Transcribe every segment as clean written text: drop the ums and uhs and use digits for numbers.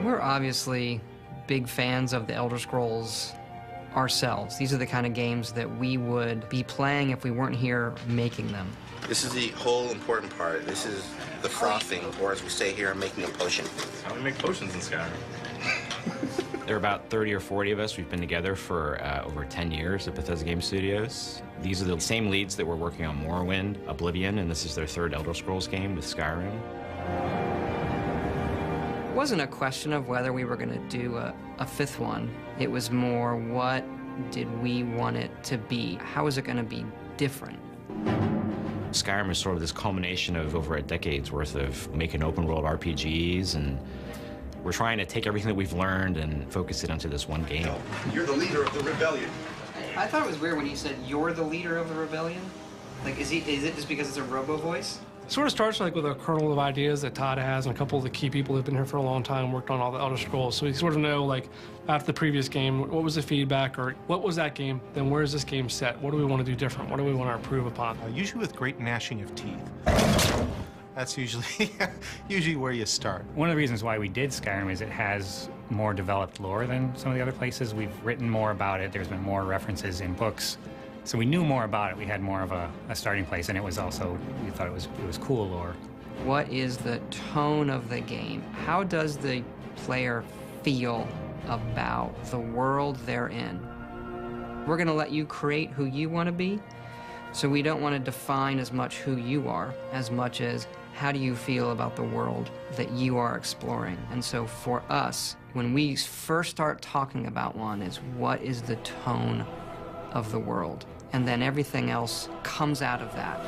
We're obviously big fans of the Elder Scrolls ourselves. These are the kind of games that we would be playing if we weren't here making them. This is the whole important part. This is the frothing, or as we say here, making a potion. That's how we make potions in Skyrim. There are about 30 or 40 of us. We've been together for over 10 years at Bethesda Game Studios. These are the same leads that were working on Morrowind, Oblivion, and this is their third Elder Scrolls game with Skyrim. It wasn't a question of whether we were going to do a fifth one. It was more, what did we want it to be? How is it going to be different? Skyrim is sort of this culmination of over a decade's worth of making open-world RPGs, and we're trying to take everything that we've learned and focus it onto this one game. You're the leader of the rebellion. I thought it was weird when he said, "You're the leader of the rebellion." Like, is it just because it's a robo voice? It sort of starts like with a kernel of ideas that Todd has, and a couple of the key people who've been here for a long time worked on all the Elder Scrolls. So we sort of know, like, after the previous game, what was the feedback, or what was that game? Then where is this game set? What do we want to do different? What do we want to improve upon? Usually with great gnashing of teeth. That's usually usually where you start. One of the reasons why we did Skyrim is it has more developed lore than some of the other places. We've written more about it. There's been more references in books. So we knew more about it. We had more of a starting place, and it was also, we thought it was cool lore. What is the tone of the game? How does the player feel about the world they're in? We're going to let you create who you want to be, so we don't want to define as much who you are as much as how do you feel about the world that you are exploring. And so for us, when we first start talking about one, is what is the tone of the world? And then everything else comes out of that.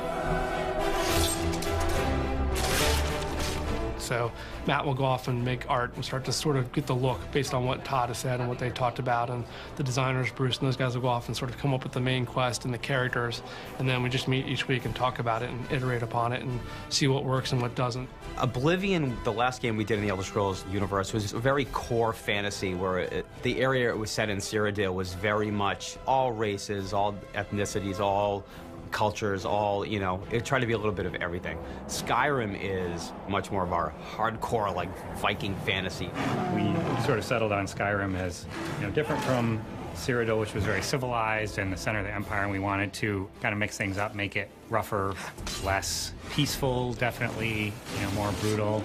So Matt will go off and make art and start to sort of get the look based on what Todd has said and what they talked about. And the designers, Bruce and those guys, will go off and sort of come up with the main quest and the characters. And then we just meet each week and talk about it and iterate upon it and see what works and what doesn't. Oblivion, the last game we did in the Elder Scrolls universe, was a very core fantasy where the area it was set in, Cyrodiil, was very much all races, all ethnicities, all cultures, all, you know, it tried to be a little bit of everything. Skyrim is much more of our hardcore, like, Viking fantasy. We sort of settled on Skyrim as, you know, different from Cyrodiil, which was very civilized and the center of the empire, and we wanted to kind of mix things up, make it rougher, less peaceful, definitely, you know, more brutal.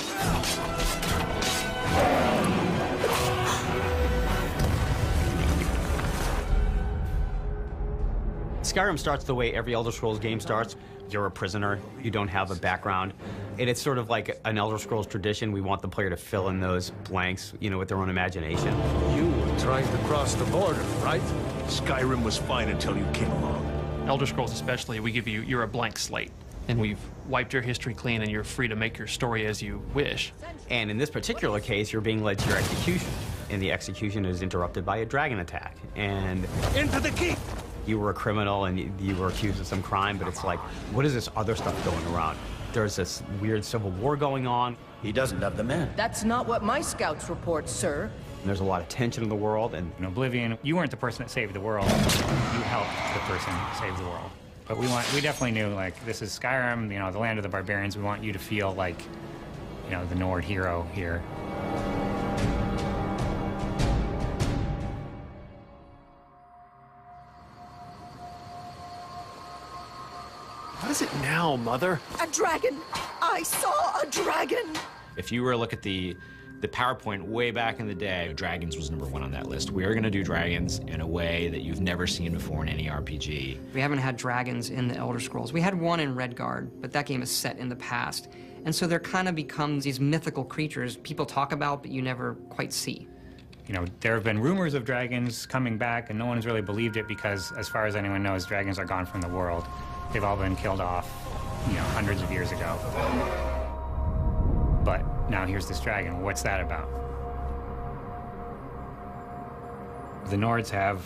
Skyrim starts the way every Elder Scrolls game starts. You're a prisoner, you don't have a background. And it's sort of like an Elder Scrolls tradition. We want the player to fill in those blanks, you know, with their own imagination. You were trying to cross the border, right? Skyrim was fine until you came along. Elder Scrolls especially, we give you, you're a blank slate. And we've wiped your history clean, and you're free to make your story as you wish. And in this particular case, you're being led to your execution. And the execution is interrupted by a dragon attack. And into the keep! You were a criminal and you were accused of some crime, but it's like, what is this other stuff going around? There's this weird civil war going on. He doesn't have the men. That's not what my scouts report, sir. And there's a lot of tension in the world. And in Oblivion, you weren't the person that saved the world. You helped the person save the world. But we definitely knew, like, this is Skyrim, you know, the land of the barbarians. We want you to feel like, you know, the Nord hero here. What is it now, Mother? A dragon! I saw a dragon! If you were to look at the PowerPoint way back in the day, dragons was #1 on that list. We are going to do dragons in a way that you've never seen before in any RPG. We haven't had dragons in the Elder Scrolls. We had one in Redguard, but that game is set in the past. And so there kind of becomes these mythical creatures people talk about, but you never quite see. You know, there have been rumors of dragons coming back, and no one's really believed it because, as far as anyone knows, dragons are gone from the world. They've all been killed off, you know, hundreds of years ago. But now here's this dragon. What's that about? The Nords have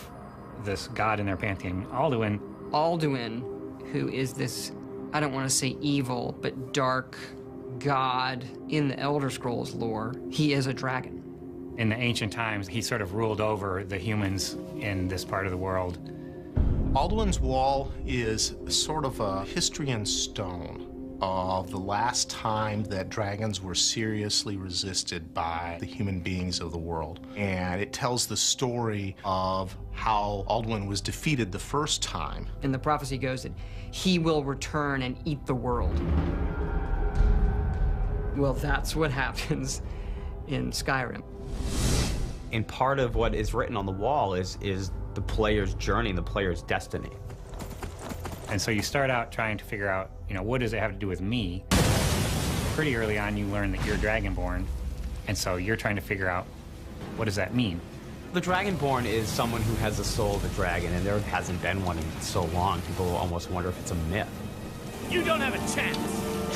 this god in their pantheon, Alduin. Alduin, who is this, I don't want to say evil, but dark god in the Elder Scrolls lore, he is a dragon. In the ancient times, he sort of ruled over the humans in this part of the world. Alduin's Wall is sort of a history in stone. of the last time that dragons were seriously resisted by the human beings of the world. And it tells the story of how Alduin was defeated the first time. And the prophecy goes that he will return and eat the world. Well, that's what happens in Skyrim. And part of what is written on the wall is the player's journey, the player's destiny. And so you start out trying to figure out, you know, what does it have to do with me? Pretty early on, you learn that you're Dragonborn, and so you're trying to figure out, what does that mean? The Dragonborn is someone who has the soul of a dragon, and there hasn't been one in so long. People almost wonder if it's a myth. You don't have a chance!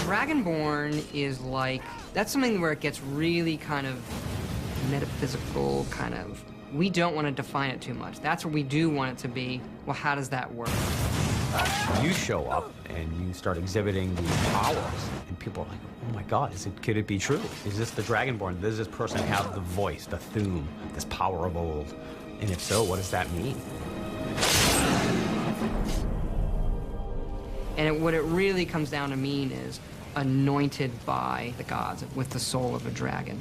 Dragonborn is like, that's something where it gets really kind of metaphysical, kind of, we don't want to define it too much. That's what we do want it to be. Well, how does that work? You show up and you start exhibiting these powers, and people are like, oh my God, could it be true? Is this the Dragonborn? Does this person have the voice, the Thu'um, this power of old? And if so, what does that mean? And what it really comes down to mean is anointed by the gods with the soul of a dragon.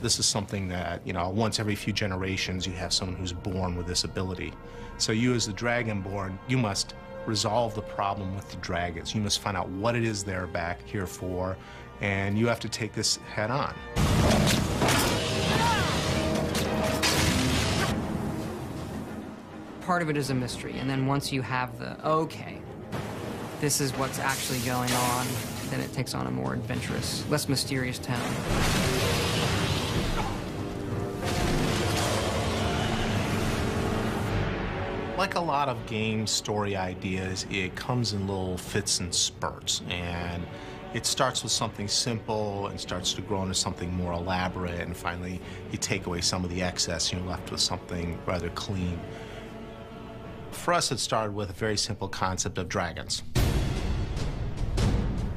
This is something that, you know, once every few generations you have someone who's born with this ability. So you as the Dragonborn, you must resolve the problem with the dragons. You must find out what it is they're back here for, and you have to take this head on. Part of it is a mystery, and then once you have the, okay, this is what's actually going on, then it takes on a more adventurous, less mysterious tone. Like a lot of game story ideas, it comes in little fits and spurts, and it starts with something simple and starts to grow into something more elaborate, and finally you take away some of the excess and you're left with something rather clean. For us, it started with a very simple concept of dragons.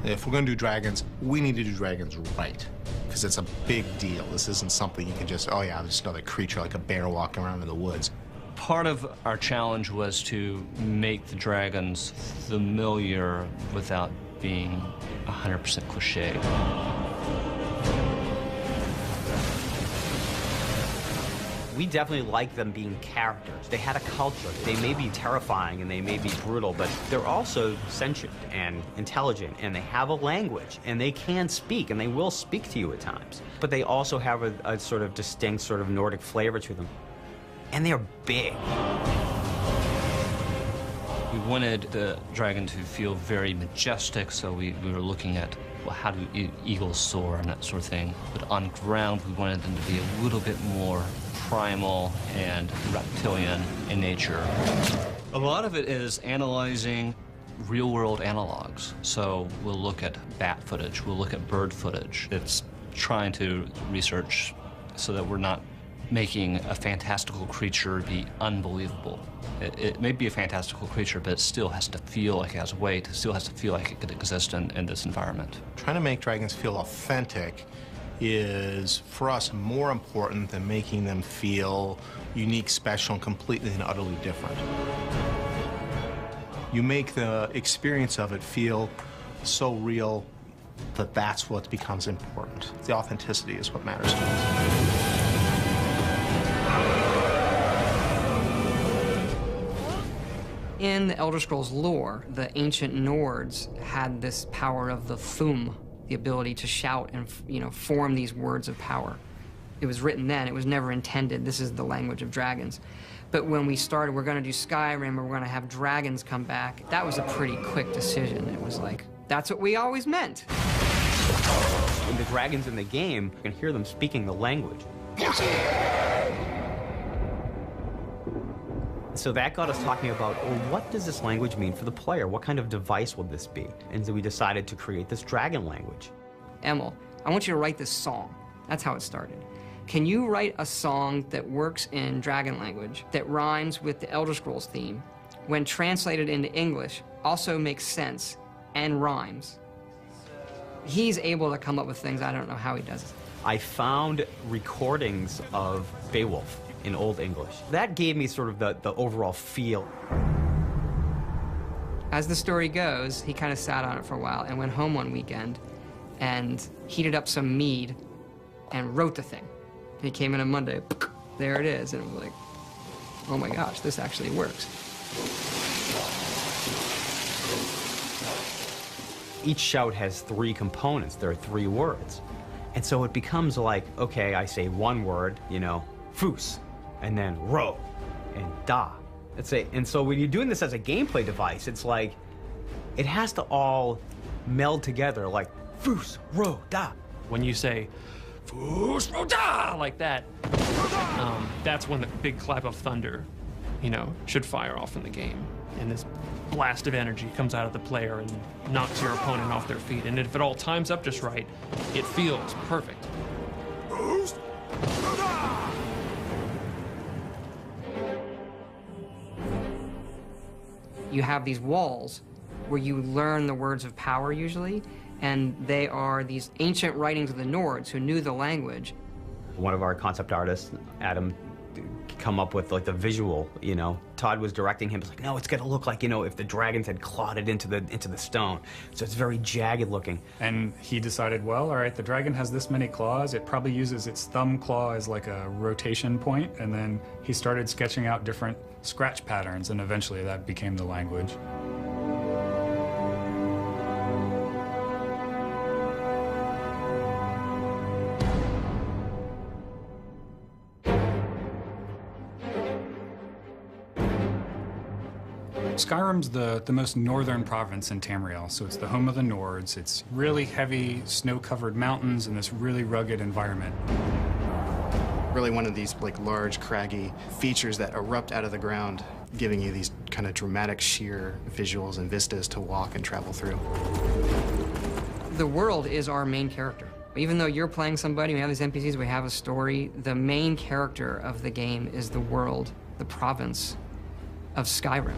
If we're going to do dragons, we need to do dragons right, because it's a big deal. This isn't something you can just, oh yeah, there's another creature like a bear walking around in the woods. Part of our challenge was to make the dragons familiar without being 100% cliche. We definitely like them being characters. They had a culture. They may be terrifying and they may be brutal, but they're also sentient and intelligent, and they have a language, and they can speak, and they will speak to you at times. But they also have a sort of distinct sort of Nordic flavor to them. And they're big. We wanted the dragon to feel very majestic, so we were looking at, well, how do eagles soar and that sort of thing. But on ground, we wanted them to be a little bit more primal and reptilian in nature. A lot of it is analyzing real-world analogs. So we'll look at bat footage, we'll look at bird footage. It's trying to research so that we're not making a fantastical creature be unbelievable. It may be a fantastical creature, but it still has to feel like it has weight. It still has to feel like it could exist in this environment. Trying to make dragons feel authentic is, for us, more important than making them feel unique, special, and completely and utterly different. You make the experience of it feel so real that that's what becomes important. The authenticity is what matters to us. In the Elder Scrolls lore, the ancient Nords had this power of the Thu'um, the ability to shout and, form these words of power. It was written then, it was never intended, this is the language of dragons. But when we started, we're gonna do Skyrim, or we're gonna have dragons come back, that was a pretty quick decision. It was like, that's what we always meant. When the dragons in the game, you can hear them speaking the language. So that got us talking about, well, what does this language mean for the player? What kind of device will this be? And so we decided to create this dragon language. Emil, I want you to write this song. That's how it started. Can you write a song that works in dragon language, that rhymes with the Elder Scrolls theme, when translated into English, also makes sense and rhymes? He's able to come up with things, I don't know how he does it. I found recordings of Beowulf in Old English. That gave me sort of the overall feel. As the story goes, he kind of sat on it for a while and went home one weekend and heated up some mead and wrote the thing. He came in on Monday, there it is, and it was like, oh my gosh, this actually works. Each shout has 3 components. There are 3 words. And so it becomes like, okay, I say one word, you know, foos, and then ro, and da. And so when you're doing this as a gameplay device, it's like, it has to all meld together, like foos, ro, da. When you say, foos, ro, da, like that, that's when the big clap of thunder, you know, should fire off in the game. And this blast of energy comes out of the player and knocks your opponent off their feet. And if it all times up just right, it feels perfect. You have these walls where you learn the words of power usually, and they are these ancient writings of the Nords who knew the language. One of our concept artists, Adam, come up with like the visual, you know. Todd was directing him. It's like, no, it's gonna look like, you know, if the dragons had clawed it into the stone. So it's very jagged looking. And he decided, well, all right, the dragon has this many claws. It probably uses its thumb claw as like a rotation point. And then he started sketching out different scratch patterns, and eventually that became the language. Skyrim's the most northern province in Tamriel, so it's the home of the Nords. It's really heavy, snow-covered mountains and this really rugged environment. Really one of these like large, craggy features that erupt out of the ground, giving you these kind of dramatic, sheer visuals and vistas to walk and travel through. The world is our main character. Even though you're playing somebody, we have these NPCs, we have a story, the main character of the game is the world, the province of Skyrim.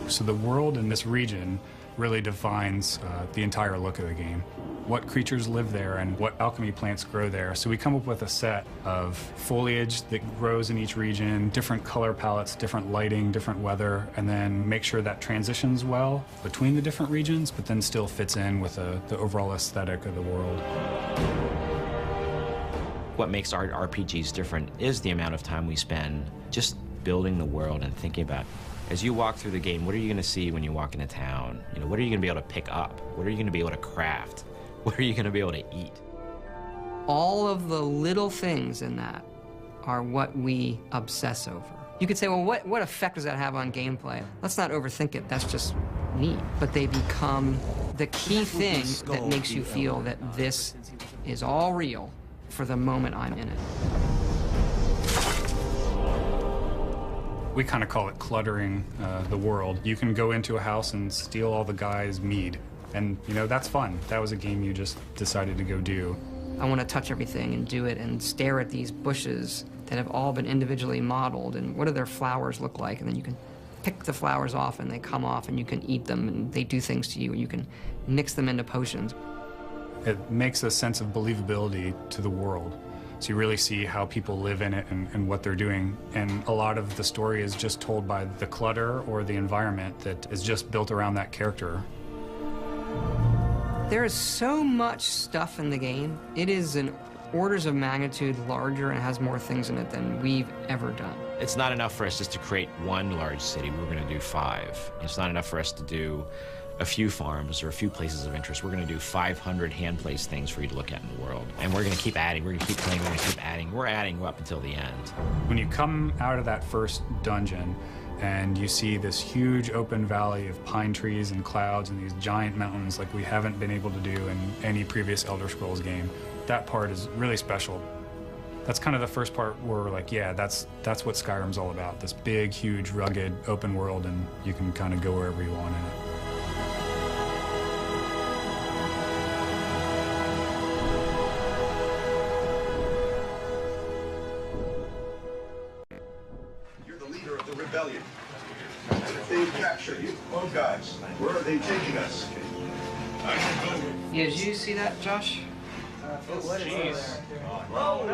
So the world in this region really defines the entire look of the game. What creatures live there and what alchemy plants grow there. So we come up with a set of foliage that grows in each region, different color palettes, different lighting, different weather, and then make sure that transitions well between the different regions, but then still fits in with the overall aesthetic of the world. What makes our RPGs different is the amount of time we spend just building the world and thinking about, as you walk through the game, what are you going to see when you walk into town? You know, what are you going to be able to pick up? What are you going to be able to craft? What are you going to be able to eat? All of the little things in that are what we obsess over. You could say, well, what effect does that have on gameplay? Let's not overthink it. That's just neat. But they become the key thing that makes you feel that this is all real for the moment I'm in it. We kind of call it cluttering the world. You can go into a house and steal all the guy's mead. And, you know, that's fun. That was a game you just decided to go do. I want to touch everything and do it and stare at these bushes that have all been individually modeled and what do their flowers look like, and then you can pick the flowers off and they come off and you can eat them and they do things to you and you can mix them into potions. It makes a sense of believability to the world. So you really see how people live in it and what they're doing. And a lot of the story is just told by the clutter or the environment that is just built around that character. There is so much stuff in the game. It is an orders of magnitude larger and has more things in it than we've ever done. It's not enough for us just to create one large city. We're going to do 5. It's not enough for us to do a few farms or a few places of interest. We're going to do 500 hand-placed things for you to look at in the world. And we're going to keep adding, we're going to keep playing, we're going to keep adding. We're adding up until the end. When you come out of that first dungeon and you see this huge open valley of pine trees and clouds and these giant mountains like we haven't been able to do in any previous Elder Scrolls game, that part is really special. That's kind of the first part where we're like, yeah, that's what Skyrim's all about. This big, huge, rugged, open world, and you can kind of go wherever you want in it. Rebellion. And if they capture you, oh guys, where are they taking us? Yeah, did you see that, Josh? What is Jeez. Oh,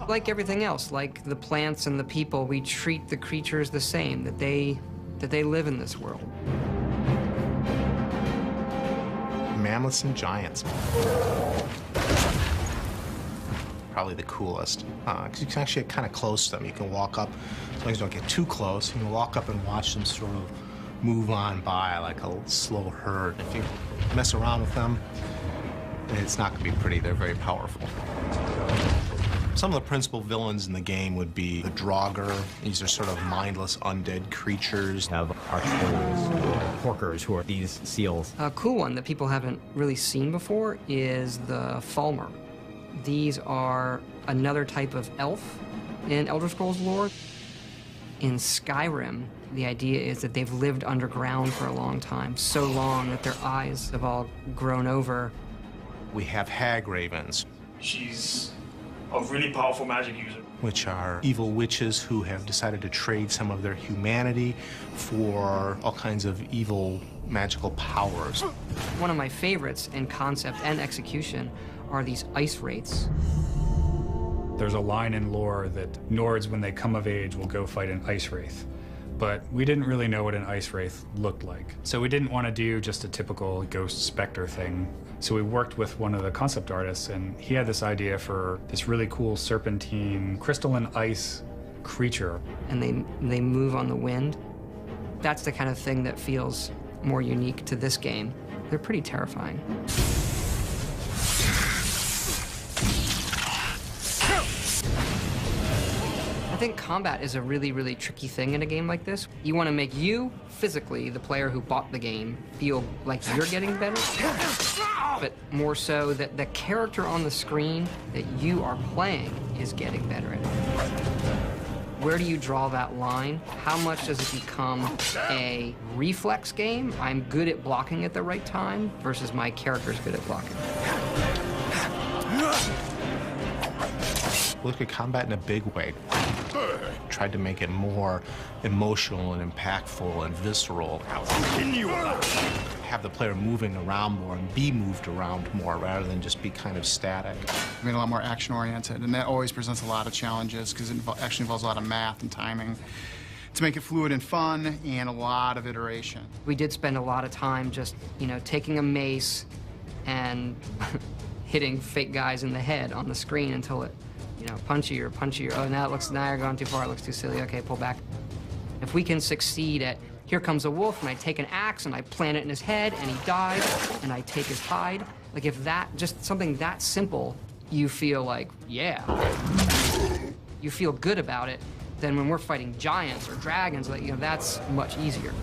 no! Like everything else, like the plants and the people, we treat the creatures the same, that they live in this world. Mammoths and giants. Probably the coolest, because you can actually get kind of close to them. You can walk up, as long as you don't get too close, you can walk up and watch them sort of move on by like a slow herd. If you mess around with them, it's not going to be pretty. They're very powerful. Some of the principal villains in the game would be the Draugr. These are sort of mindless undead creatures. Have archers or porkers, who are these seals. A cool one that people haven't really seen before is the Falmer. These are another type of elf in Elder Scrolls lore. In Skyrim, the idea is that they've lived underground for a long time, so long that their eyes have all grown over. We have hag ravens. She's a really powerful magic user. Which are evil witches who have decided to trade some of their humanity for all kinds of evil magical powers. One of my favorites in concept and execution are these ice wraiths. There's a line in lore that Nords, when they come of age, will go fight an ice wraith. But we didn't really know what an ice wraith looked like. So we didn't want to do just a typical ghost specter thing. So we worked with one of the concept artists, and he had this idea for this really cool serpentine crystalline ice creature. And they move on the wind. That's the kind of thing that feels more unique to this game. They're pretty terrifying. I think combat is a really, really tricky thing in a game like this. You want to make you, physically, the player who bought the game, feel like you're getting better, but more so that the character on the screen that you are playing is getting better at it. Where do you draw that line? How much does it become a reflex game? I'm good at blocking at the right time versus my character's good at blocking. Look at combat in a big way. Tried to make it more emotional and impactful and visceral. Have the player moving around more and be moved around more rather than just be kind of static. I mean, a lot more action-oriented, and that always presents a lot of challenges because it actually involves a lot of math and timing to make it fluid and fun, and a lot of iteration. We did spend a lot of time just, taking a mace and hitting fake guys in the head on the screen until it, punchier. Oh, now you're going too far, it looks too silly. Okay, pull back. If we can succeed at, here comes a wolf, and I take an axe, and I plant it in his head, and he dies, and I take his hide. Like, if that, just something that simple, you feel like, yeah. You feel good about it, then when we're fighting giants or dragons, that's much easier.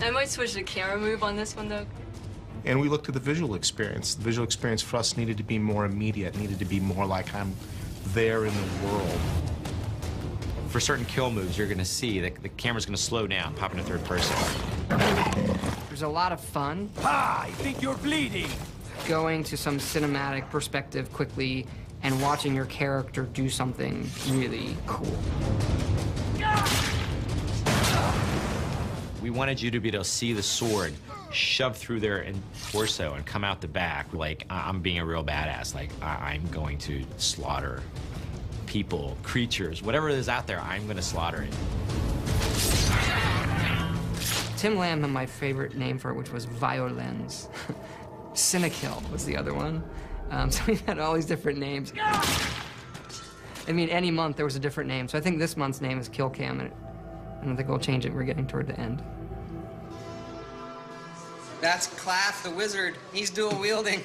I might switch the camera move on this one, though. And we looked at the visual experience. The visual experience for us needed to be more immediate, needed to be more like I'm there in the world. For certain kill moves, you're going to see that the camera's going to slow down, pop into third person. There's a lot of fun. I think you're bleeding. Going to some cinematic perspective quickly and watching your character do something really cool. We wanted you to be able to see the sword shove through their torso and come out the back like I'm being a real badass, like I'm going to slaughter people, creatures, whatever is out there, I'm going to slaughter it. Tim Lamb had my favorite name for it, which was Violens. Cinekill was the other one. So we had all these different names. I mean, any month there was a different name. So I think this month's name is Kill Cam, and I think we'll change it. We're getting toward the end. That's Claff the wizard. He's dual wielding.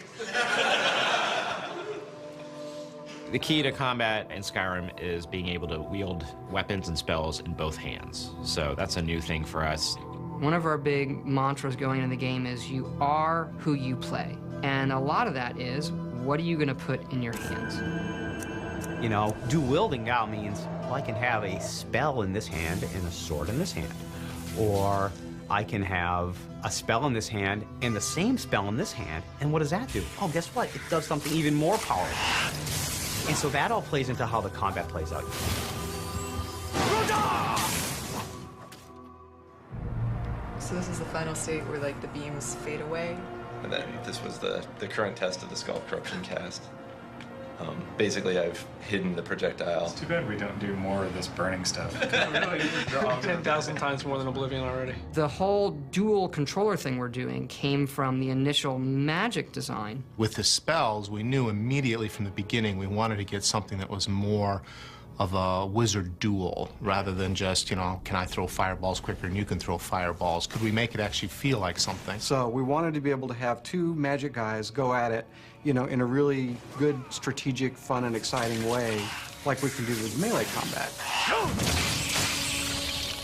The key to combat in Skyrim is being able to wield weapons and spells in both hands. So that's a new thing for us. One of our big mantras going into the game is you are who you play. And a lot of that is, what are you going to put in your hands? Dual wielding now means, well, I can have a spell in this hand and a sword in this hand. Or I can have a spell in this hand and the same spell in this hand. And what does that do? Oh, guess what? It does something even more powerful. And so that all plays into how the combat plays out. So this is the final state where, the beams fade away? And then this was the current test of the Skull Corruption cast. Basically, I've hidden the projectile. It's too bad we don't do more of this burning stuff. 10,000 times more than Oblivion already. The whole dual controller thing we're doing came from the initial Magic design. With the spells, we knew immediately from the beginning we wanted to get something that was more of a wizard duel rather than just, you know, can I throw fireballs quicker and you can throw fireballs? Could we make it actually feel like something? So we wanted to be able to have two magic guys go at it, you know, in a really good, strategic, fun, and exciting way, like we can do with melee combat.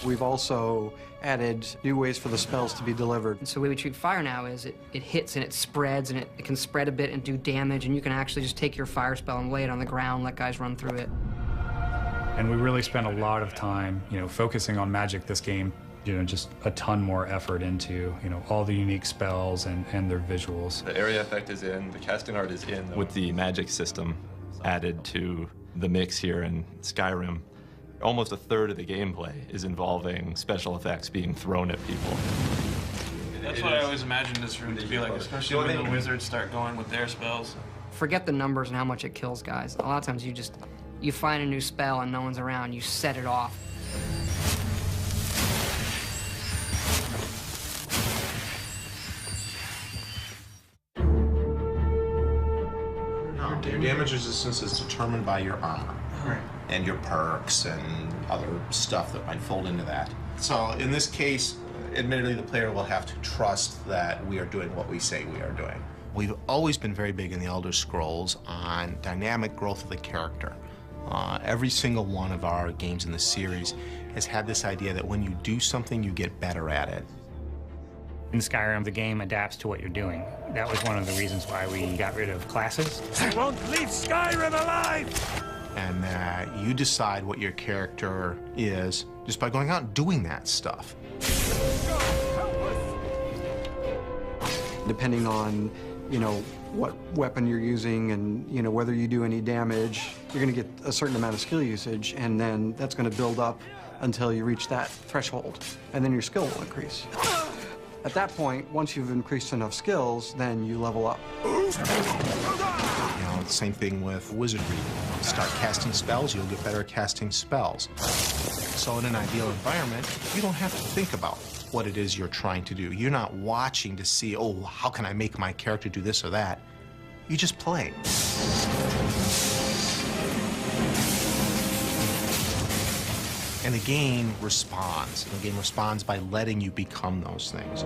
We've also added new ways for the spells to be delivered. So the way we treat fire now is it hits and it spreads, and it can spread a bit and do damage, and you can actually just take your fire spell and lay it on the ground, let guys run through it. And we really spent a lot of time, you know, focusing on Magic this game, you know, just a ton more effort into, you know, all the unique spells and their visuals. The area effect is in, the casting art is in. With the Magic system added to the mix here in Skyrim, almost a third of the gameplay is involving special effects being thrown at people. That's what I always imagined this room to be like, especially when the wizards start going with their spells. Forget the numbers and how much it kills guys. A lot of times you find a new spell and no one's around, you set it off. No, your damage resistance is determined by your armor. Right. And your perks and other stuff that might fold into that. So in this case, admittedly, the player will have to trust that we are doing what we say we are doing. We've always been very big in the Elder Scrolls on dynamic growth of the character. Every single one of our games in the series has had this idea that when you do something, you get better at it. In Skyrim, the game adapts to what you're doing. That was one of the reasons why we got rid of classes. I won't leave Skyrim alive! And you decide what your character is just by going out and doing that stuff. Depending on, you know, what weapon you're using and, you know, whether you do any damage, you're going to get a certain amount of skill usage, and then that's going to build up until you reach that threshold, and then your skill will increase. At that point, once you've increased enough skills, then you level up. You know, same thing with wizardry. Start casting spells, you'll get better at casting spells. So in an ideal environment, you don't have to think about what it is you're trying to do. You're not watching to see, oh, how can I make my character do this or that? You just play. And the game responds. The game responds by letting you become those things.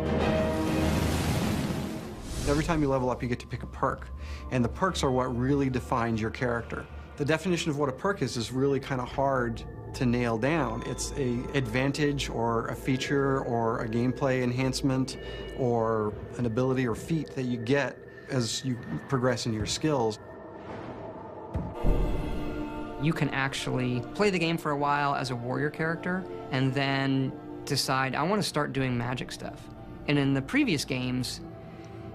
Every time you level up, you get to pick a perk. And the perks are what really defines your character. The definition of what a perk is really kind of hard to nail down. It's an advantage or a feature or a gameplay enhancement or an ability or feat that you get as you progress in your skills. You can actually play the game for a while as a warrior character and then decide, I want to start doing magic stuff. And in the previous games,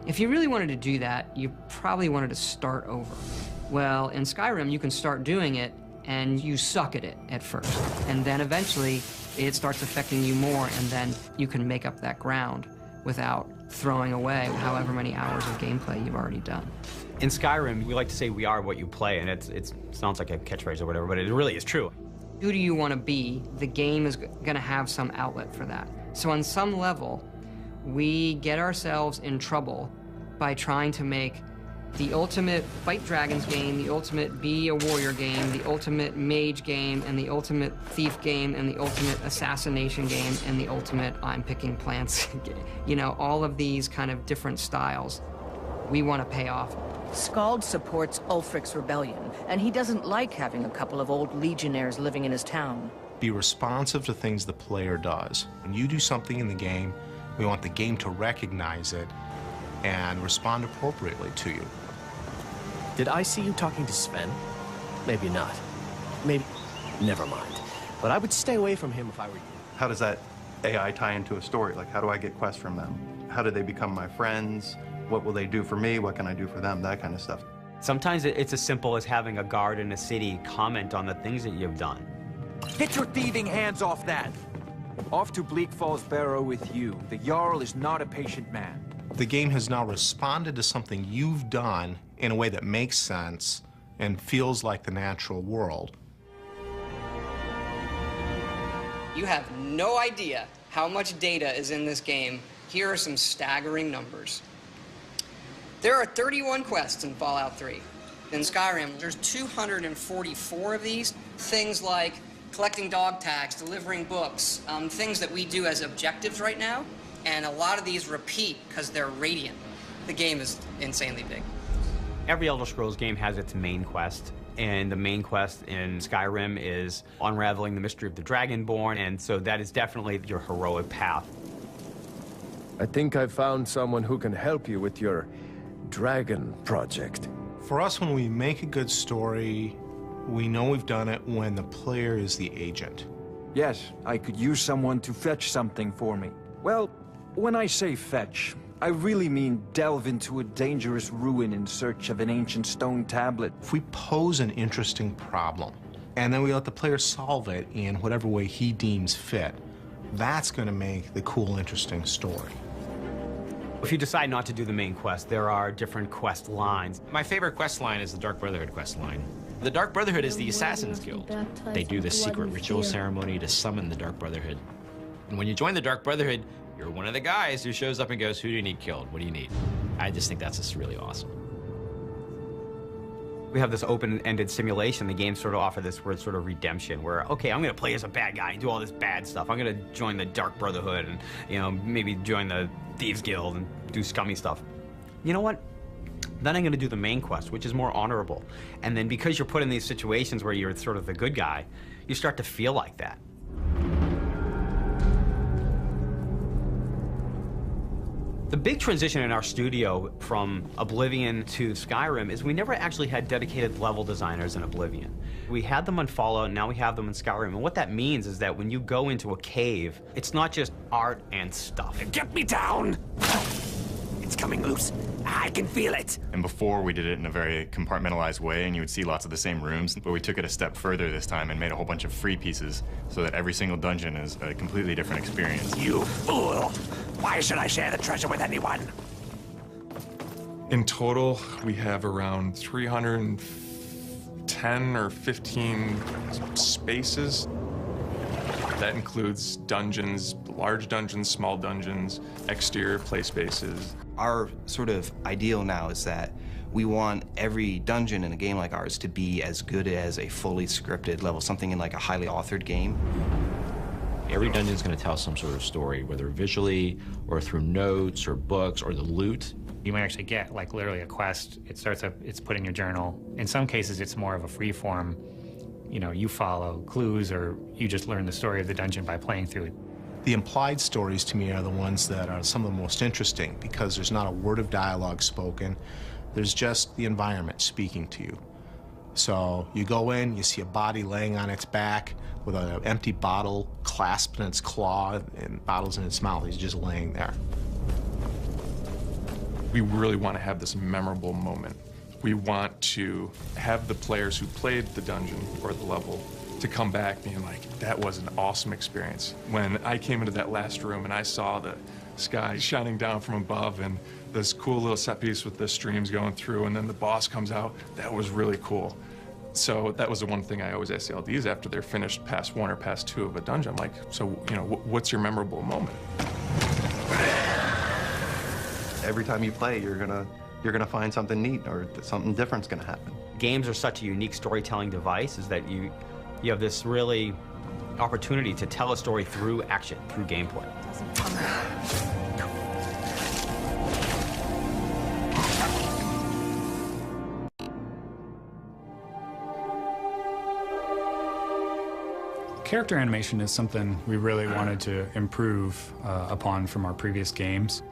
if you really wanted to do that, you probably wanted to start over. Well, in Skyrim, you can start doing it and you suck at it at first. And then eventually, it starts affecting you more, and then you can make up that ground without throwing away however many hours of gameplay you've already done. In Skyrim, we like to say we are what you play, and it sounds like a catchphrase or whatever, but it really is true. Who do you want to be? The game is going to have some outlet for that. So on some level, we get ourselves in trouble by trying to make the ultimate fight dragons game, the ultimate be a warrior game, the ultimate mage game, and the ultimate thief game, and the ultimate assassination game, and the ultimate I'm picking plants. You know, all of these kind of different styles we want to pay off. Skald supports Ulfric's rebellion, and he doesn't like having a couple of old legionnaires living in his town. Be responsive to things the player does. When you do something in the game, we want the game to recognize it and respond appropriately to you. Did I see you talking to Sven? Maybe not. Maybe... Never mind. But I would stay away from him if I were you. How does that AI tie into a story? Like, how do I get quests from them? How do they become my friends? What will they do for me? What can I do for them? That kind of stuff. Sometimes it's as simple as having a guard in a city comment on the things that you've done. Get your thieving hands off that! Off to Bleak Falls Barrow with you. The Jarl is not a patient man. The game has now responded to something you've done in a way that makes sense and feels like the natural world. You have no idea how much data is in this game. Here are some staggering numbers. There are 31 quests in Fallout 3. In Skyrim, there's 244 of these. Things like collecting dog tags, delivering books, things that we do as objectives right now. And a lot of these repeat because they're radiant. The game is insanely big. Every Elder Scrolls game has its main quest, and the main quest in Skyrim is unraveling the mystery of the Dragonborn, and so that is definitely your heroic path. I think I found someone who can help you with your dragon project. For us, when we make a good story, we know we've done it when the player is the agent. Yes, I could use someone to fetch something for me. Well, when I say fetch, I really mean delve into a dangerous ruin in search of an ancient stone tablet. If we pose an interesting problem, and then we let the player solve it in whatever way he deems fit, that's going to make the cool, interesting story. If you decide not to do the main quest, there are different quest lines. My favorite quest line is the Dark Brotherhood quest line. The Dark Brotherhood is the Assassin's Guild. They do this secret ritual ceremony to summon the Dark Brotherhood. And when you join the Dark Brotherhood, you're one of the guys who shows up and goes, who do you need killed? What do you need? I just think that's just really awesome. We have this open-ended simulation. The games sort of offer this word sort of redemption, where, okay, I'm going to play as a bad guy and do all this bad stuff. I'm going to join the Dark Brotherhood and, you know, maybe join the Thieves Guild and do scummy stuff. You know what? Then I'm going to do the main quest, which is more honorable. And then because you're put in these situations where you're sort of the good guy, you start to feel like that. The big transition in our studio from Oblivion to Skyrim is we never actually had dedicated level designers in Oblivion. We had them on Fallout, and now we have them in Skyrim. And what that means is that when you go into a cave, it's not just art and stuff. Get me down! It's coming loose. I can feel it. And before, we did it in a very compartmentalized way, and you would see lots of the same rooms, but we took it a step further this time and made a whole bunch of free pieces so that every single dungeon is a completely different experience. You fool! Why should I share the treasure with anyone? In total, we have around 310 or 15 spaces. That includes dungeons, large dungeons, small dungeons, exterior play spaces. Our sort of ideal now is that we want every dungeon in a game like ours to be as good as a fully scripted level, something in like a highly authored game. Every dungeon is going to tell some sort of story, whether visually or through notes or books or the loot. You might actually get like literally a quest. It's put in your journal. In some cases, it's more of a free form. You know, you follow clues or you just learn the story of the dungeon by playing through it. The implied stories, to me, are the ones that are some of the most interesting because there's not a word of dialogue spoken. There's just the environment speaking to you. So you go in, you see a body laying on its back with an empty bottle clasped in its claw and bottles in its mouth. He's just laying there. We really want to have this memorable moment. We want to have the players who played the dungeon or the level to come back being like, that was an awesome experience. When I came into that last room and I saw the sky shining down from above and this cool little set piece with the streams going through and then the boss comes out, that was really cool. So that was the one thing I always ask the LDs after they're finished past 1 or past 2 of a dungeon. Like, so, you know, what's your memorable moment? Every time you play, you're gonna find something neat or something different's gonna happen. Games are such a unique storytelling device is that you have this really opportunity to tell a story through action, through gameplay. Character animation is something we really wanted to improve upon from our previous games.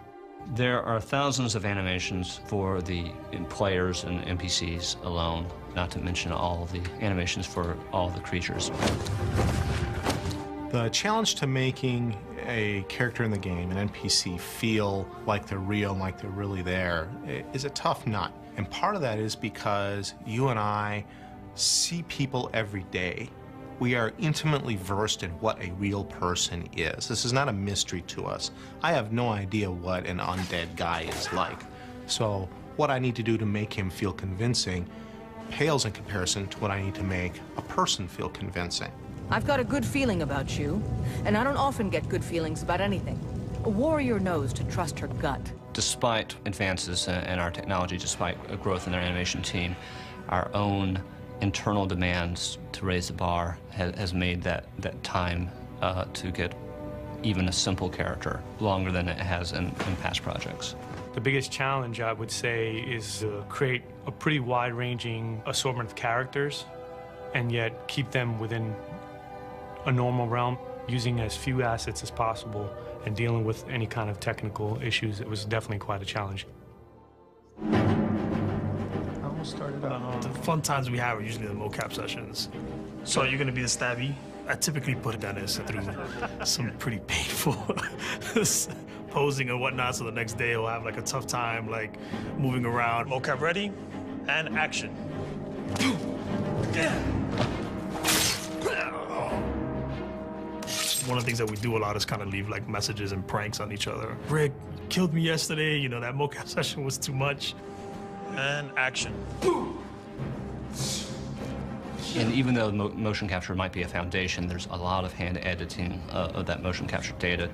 There are thousands of animations for the players and NPCs alone, not to mention all of the animations for all the creatures. The challenge to making a character in the game, an NPC, feel like they're real, like they're really there, is a tough nut. And part of that is because you and I see people every day. We are intimately versed in what a real person is. This is not a mystery to us. I have no idea what an undead guy is like. So what I need to do to make him feel convincing pales in comparison to what I need to make a person feel convincing. I've got a good feeling about you, and I don't often get good feelings about anything. A warrior knows to trust her gut. Despite advances in our technology, despite a growth in our animation team, our own internal demands to raise the bar has made that time to get even a simple character longer than it has in past projects. The biggest challenge, I would say, is to create a pretty wide-ranging assortment of characters and yet keep them within a normal realm, using as few assets as possible and dealing with any kind of technical issues. It was definitely quite a challenge. The fun times we have are usually the mocap sessions. So you're gonna be the stabby. I typically put Dennis through some pretty painful posing and whatnot, so the next day he'll have like a tough time like moving around. Mocap ready, and action. One of the things that we do a lot is kind of leave like messages and pranks on each other. Rick killed me yesterday, you know, that mocap session was too much. And action. And even though motion capture might be a foundation, there's a lot of hand editing of that motion capture data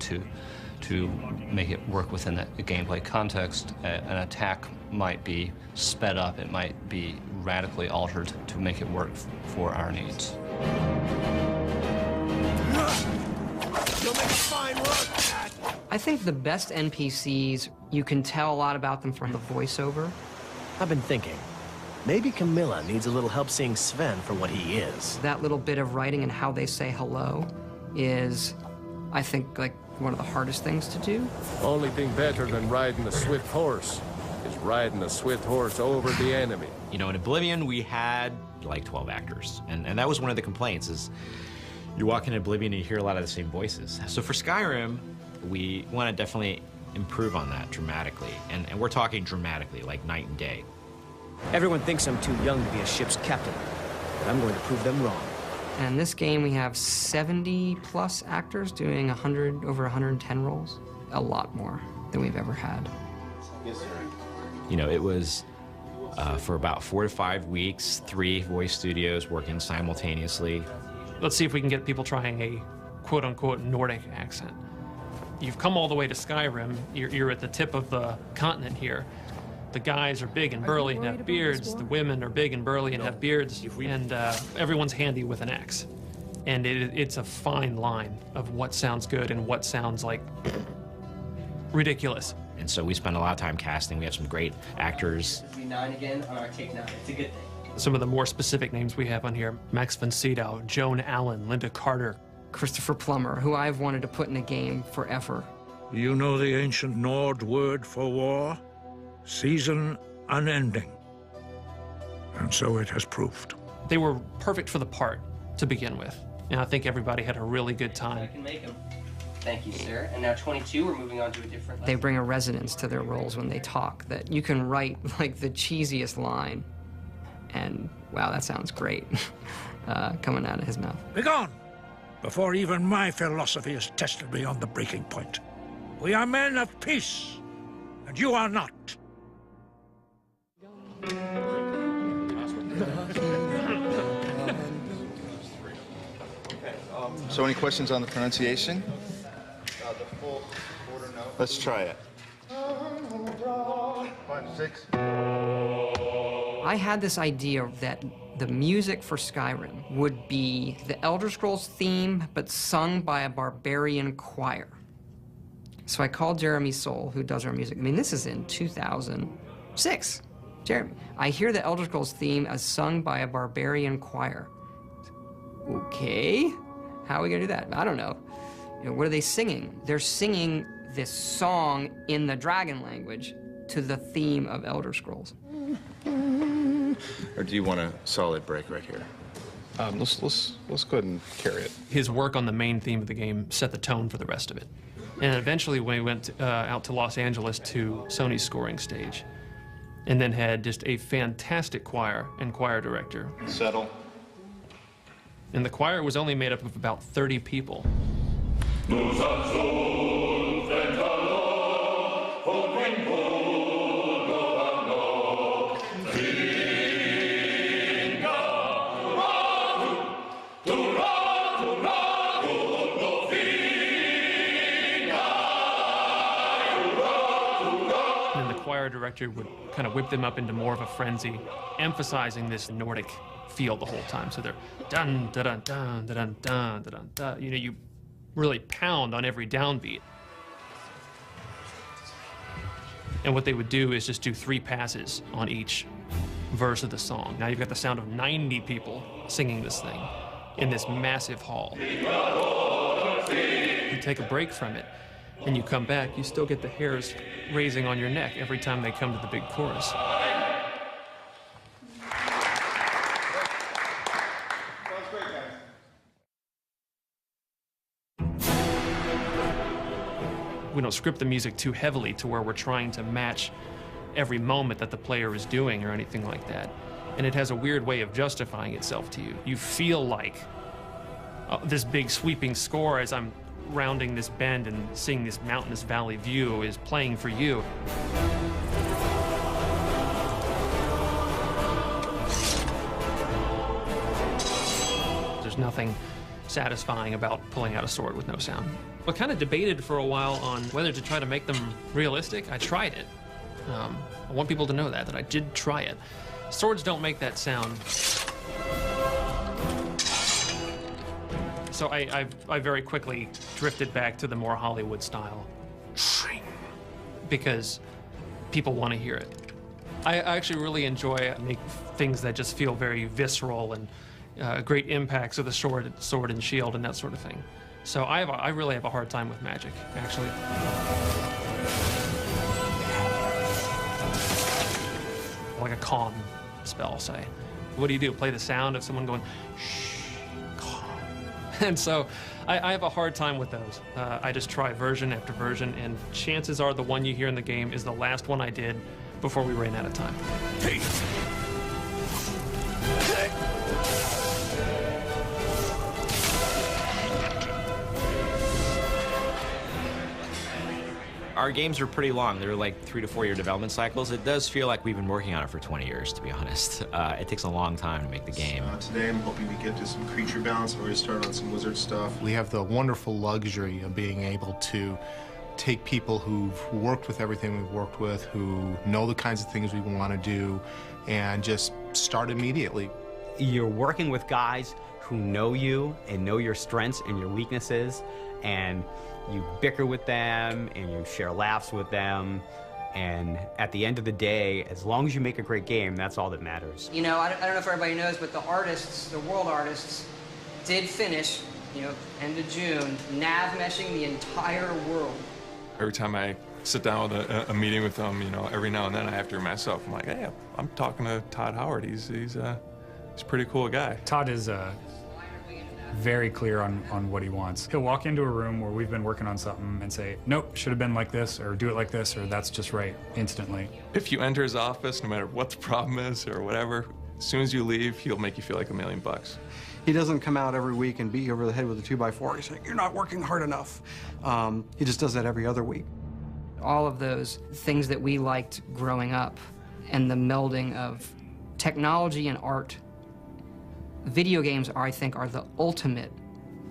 to make it work within the gameplay context. An attack might be sped up, it might be radically altered to make it work for our needs. You'll make a fine work. I think the best NPCs, you can tell a lot about them from the voiceover. I've been thinking, maybe Camilla needs a little help seeing Sven for what he is. That little bit of writing and how they say hello is, I think, like one of the hardest things to do. Only thing better than riding a swift horse is riding a swift horse over the enemy. You know, in Oblivion, we had like 12 actors, and that was one of the complaints is you walk in Oblivion and you hear a lot of the same voices. So for Skyrim, we want to definitely improve on that dramatically, and we're talking dramatically, like night and day. Everyone thinks I'm too young to be a ship's captain, but I'm going to prove them wrong. And in this game, we have 70+ actors doing over 110 roles. A lot more than we've ever had. Yes, sir. You know, it was for about 4 to 5 weeks, 3 voice studios working simultaneously. Let's see if we can get people trying a quote-unquote Nordic accent. You've come all the way to Skyrim. You're at the tip of the continent here. The guys are big and burly and have beards. The women are big and burly and have beards. And everyone's handy with an axe. And it's a fine line of what sounds good and what sounds like ridiculous. And so we spent a lot of time casting. We have some great actors. 9 again on our take 9. It's a good thing. Some of the more specific names we have on here: Max von Sydow, Joan Allen, Linda Carter, Christopher Plummer, who I've wanted to put in a game forever. You know the ancient Nord word for war? Season unending. And so it has proved. They were perfect for the part to begin with, and I think everybody had a really good time. I can make them. Thank you, sir. And now 22, we're moving on to a different They bring a resonance to their roles when they talk that you can write like the cheesiest line, and wow, that sounds great coming out of his mouth. Begone! Before even my philosophy is tested beyond the breaking point. We are men of peace, and you are not. So any questions on the pronunciation? Let's try it. 5, 6. I had this idea that the music for Skyrim would be the Elder Scrolls theme, but sung by a barbarian choir. So I called Jeremy Soule, who does our music. I mean, this is in 2006. Jeremy, I hear the Elder Scrolls theme as sung by a barbarian choir. Okay, how are we gonna do that? I don't know. You know, what are they singing? They're singing this song in the dragon language to the theme of Elder Scrolls. Or do you want a solid break right here? Let's go ahead and carry it. His work on the main theme of the game set the tone for the rest of it. And eventually we went out to Los Angeles to Sony's scoring stage, and then had just a fantastic choir and choir director. Settle. And the choir was only made up of about 30 people. Director would kind of whip them up into more of a frenzy, emphasizing this Nordic feel the whole time. So they're dun dun dun dun dun dun dun dun. You know, you really pound on every downbeat. And what they would do is just do 3 passes on each verse of the song. Now you've got the sound of 90 people singing this thing in this massive hall. You take a break from it, and you come back, you still get the hairs raising on your neck every time they come to the big chorus. We don't script the music too heavily to where we're trying to match every moment that the player is doing or anything like that. And it has a weird way of justifying itself to you. You feel like this big sweeping score as I'm rounding this bend and seeing this mountainous valley view is playing for you. There's nothing satisfying about pulling out a sword with no sound. I kind of debated for a while on whether to try to make them realistic. I tried it. I want people to know that I did try it. Swords don't make that sound. So I very quickly drifted back to the more Hollywood style because people want to hear it. I actually really enjoy make things that just feel very visceral and great impacts of the sword and shield and that sort of thing. So I really have a hard time with magic, actually. Like a calm spell, say. What do? Play the sound of someone going, shh. And so I have a hard time with those. I just try version after version, and chances are the one you hear in the game is the last one I did before we ran out of time. Hey. Our games are pretty long. They're like 3 to 4 year development cycles. It does feel like we've been working on it for 20 years, to be honest. It takes a long time to make the game. Today I'm hoping to get to some creature balance. We're going to start on some wizard stuff. We have the wonderful luxury of being able to take people who've worked with everything we've worked with, who know the kinds of things we want to do, and just start immediately. You're working with guys who know you and know your strengths and your weaknesses, and you bicker with them and you share laughs with them, and at the end of the day, as long as you make a great game, that's all that matters. You know, I don't know if everybody knows, but the artists, the world artists, did finish, you know, end of June, nav meshing the entire world. Every time I sit down with a meeting with them, you know, every now and then I have to remind myself, I'm like, hey, I'm talking to Todd Howard. He's a pretty cool guy. Todd is very clear on what he wants. He'll walk into a room where we've been working on something and say, nope, should have been like this, or do it like this, or that's just right, instantly. If you enter his office, no matter what the problem is or whatever, as soon as you leave, he'll make you feel like $1 million. He doesn't come out every week and beat you over the head with a 2x4. He's saying, you're not working hard enough. He just does that every other week. All of those things that we liked growing up and the melding of technology and art. Video games, I think, are the ultimate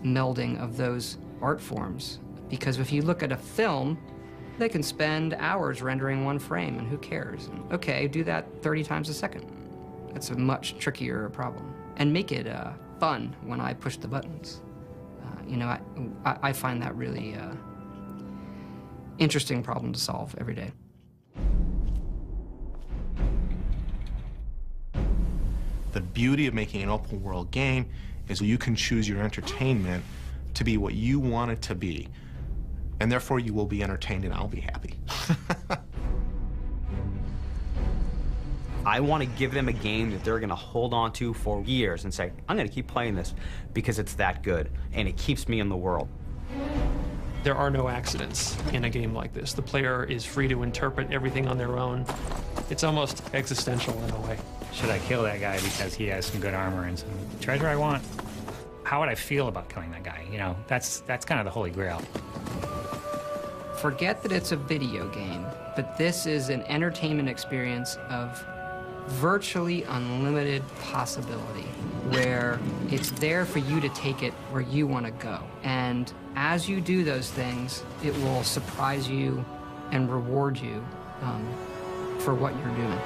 melding of those art forms. Because if you look at a film, they can spend hours rendering one frame, and who cares? And, okay, do that 30 times a second. That's a much trickier problem. And make it fun when I push the buttons. You know, I find that really interesting problem to solve every day. The beauty of making an open world game is you can choose your entertainment to be what you want it to be. And therefore you will be entertained and I'll be happy. I want to give them a game that they're going to hold on to for years and say, I'm going to keep playing this because it's that good and it keeps me in the world. There are no accidents in a game like this. The player is free to interpret everything on their own. It's almost existential in a way. Should I kill that guy because he has some good armor and some treasure I want? How would I feel about killing that guy? You know, that's kind of the holy grail. Forget that it's a video game, but this is an entertainment experience of virtually unlimited possibility, where it's there for you to take it where you want to go. And as you do those things, it will surprise you and reward you for what you're doing.